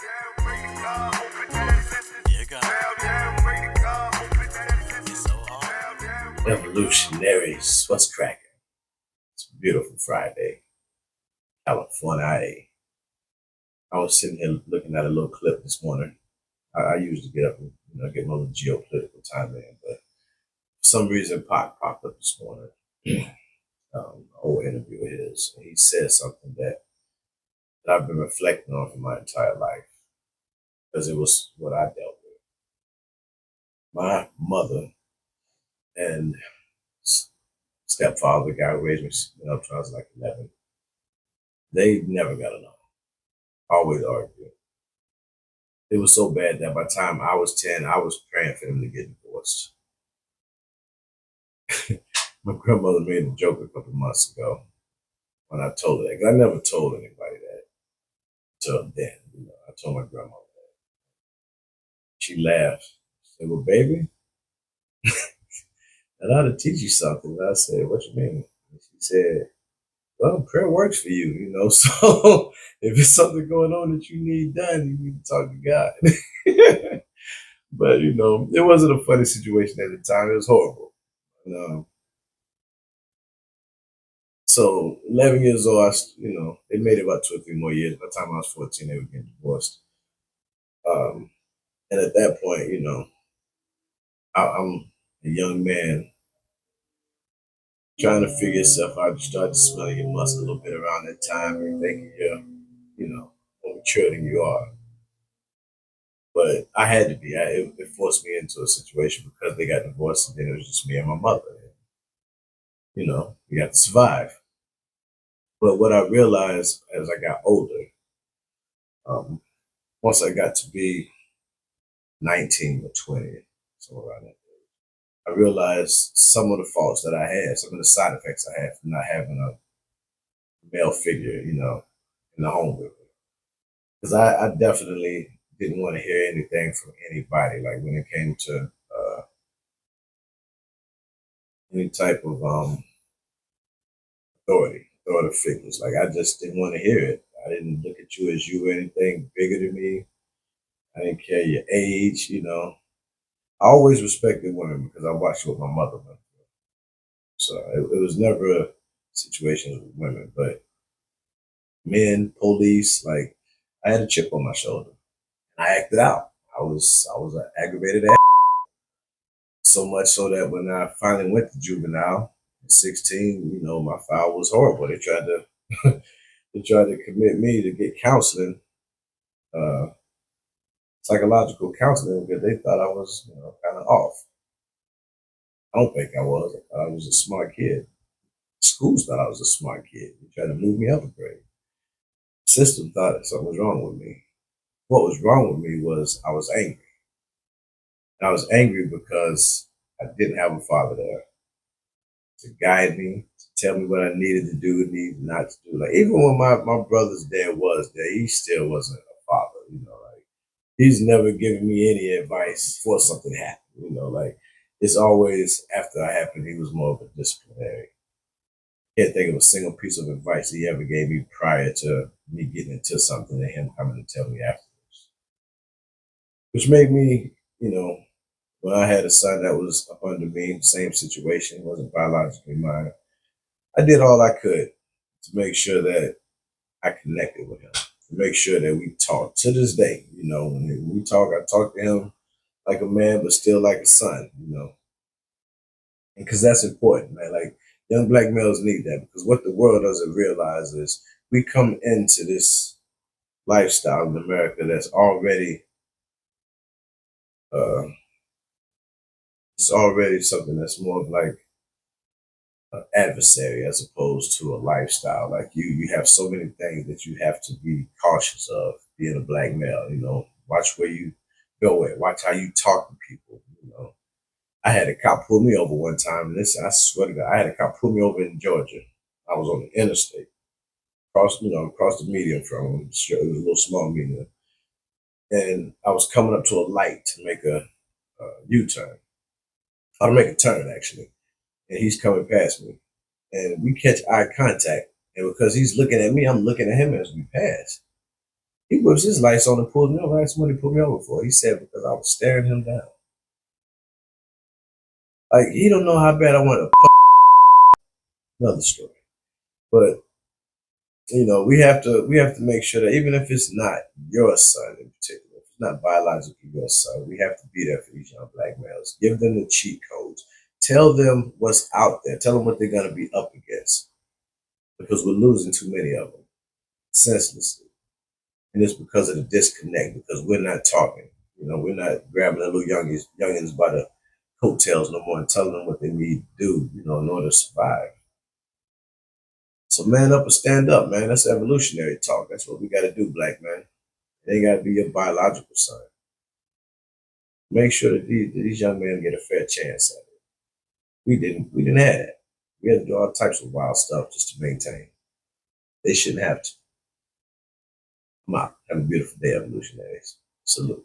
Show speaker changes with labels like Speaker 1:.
Speaker 1: Here go. It's so hard.
Speaker 2: Revolutionaries, what's cracking? It's a beautiful Friday, California. I was sitting here looking at a little clip this morning. I usually get up and get my little geopolitical time in, but for some reason, Pac popped up this morning. An old interview of his. He said something that I've been reflecting on for my entire life because it was what I dealt with. My mother and stepfather, the guy who raised me up when I was like 11, they never got along. Always arguing. It was so bad that by the time I was 10, I was praying for them to get divorced. My grandmother made a joke a couple months ago when I told her that. 'Cause I never told anybody that until then. I told my grandmother that. She laughed. She said, "Well, baby, I ought to teach you something." And I said, "What you mean?" And she said, "Well, prayer works for you. So if it's something going on that you need done, you need to talk to God." But it wasn't a funny situation at the time. It was horrible. And, so 11 years old, they made it about 2 or 3 more years. By the time I was 14, they were getting divorced. Um, and at that point, I'm a young man trying to figure yourself out. You start to smell your musk a little bit around that time. You're thinking you're more mature than you are. But I had to be. It forced me into a situation because they got divorced, and then it was just me and my mother. We had to survive. But what I realized as I got older, um, once I got to be 19 or 20, somewhere around that, I realized some of the faults that I had, some of the side effects I had from not having a male figure, in the home with me. Because I definitely didn't want to hear anything from anybody, like when it came to any type of authority figures. Like I just didn't want to hear it. I didn't look at you as you were anything bigger than me. I didn't care your age. I always respected women because I watched what my mother went through. So it was never a situation with women, but men, police, like I had a chip on my shoulder. I acted out. I was an aggravated ass. So much so that when I finally went to juvenile at 16, my file was horrible. They tried to they tried to commit me to get counseling, uh, psychological counseling, because they thought I was, kind of off. I don't think I was. I thought I was a smart kid. Schools thought I was a smart kid. They tried to move me up a grade. The system thought that something was wrong with me. What was wrong with me was I was angry. And I was angry because I didn't have a father there to guide me, to tell me what I needed to do and needed not to do. Like even when my brother's dad was there, he still wasn't a father. Like he's never given me any advice before something happened. Like it's always after I happened. He was more of a disciplinary. Can't think of a single piece of advice he ever gave me prior to me getting into something and him coming to tell me afterwards. Which made me, when I had a son that was up under me, same situation, wasn't biologically mine. I did all I could to make sure that I connected with him, to make sure that we talked. To this day, when we talk, I talk to him like a man, but still like a son. And because that's important, man. Like young black males need that because what the world doesn't realize is we come into this lifestyle in America that's already uh, it's already something that's more of like an adversary as opposed to a lifestyle. Like you have so many things that you have to be cautious of being a black male. Watch where you go at, watch how you talk to people. I had a cop pull me over one time, and this I swear to God, I had a cop pull me over in Georgia. I was on the interstate, across the median from him. It was a little small median, and I was coming up to a light to make a U-turn. I'll make a turn actually, and he's coming past me, and we catch eye contact. And because he's looking at me, I'm looking at him as we pass. He whips his lights on and pulls me over. I asked him what he pulled me over for. He said because I was staring him down. Like he don't know how bad I want to. Another story, but we have to make sure that even if it's not your son in particular, if it's not biologically your son, we have to be there for these young black males. Give them the cheat codes. Tell them what's out there. Tell them what they're going to be up against because we're losing too many of them senselessly, and it's because of the disconnect because we're not talking. We're not grabbing the little youngins by the coattails no more and telling them what they need to do, in order to survive. So man up and stand up, man. That's evolutionary talk. That's what we got to do, black man. They got to be your biological son. Make sure that these young men get a fair chance at it. We didn't have that. We had to do all types of wild stuff just to maintain. They shouldn't have to. Come out. Have a beautiful day, evolutionaries. Salute.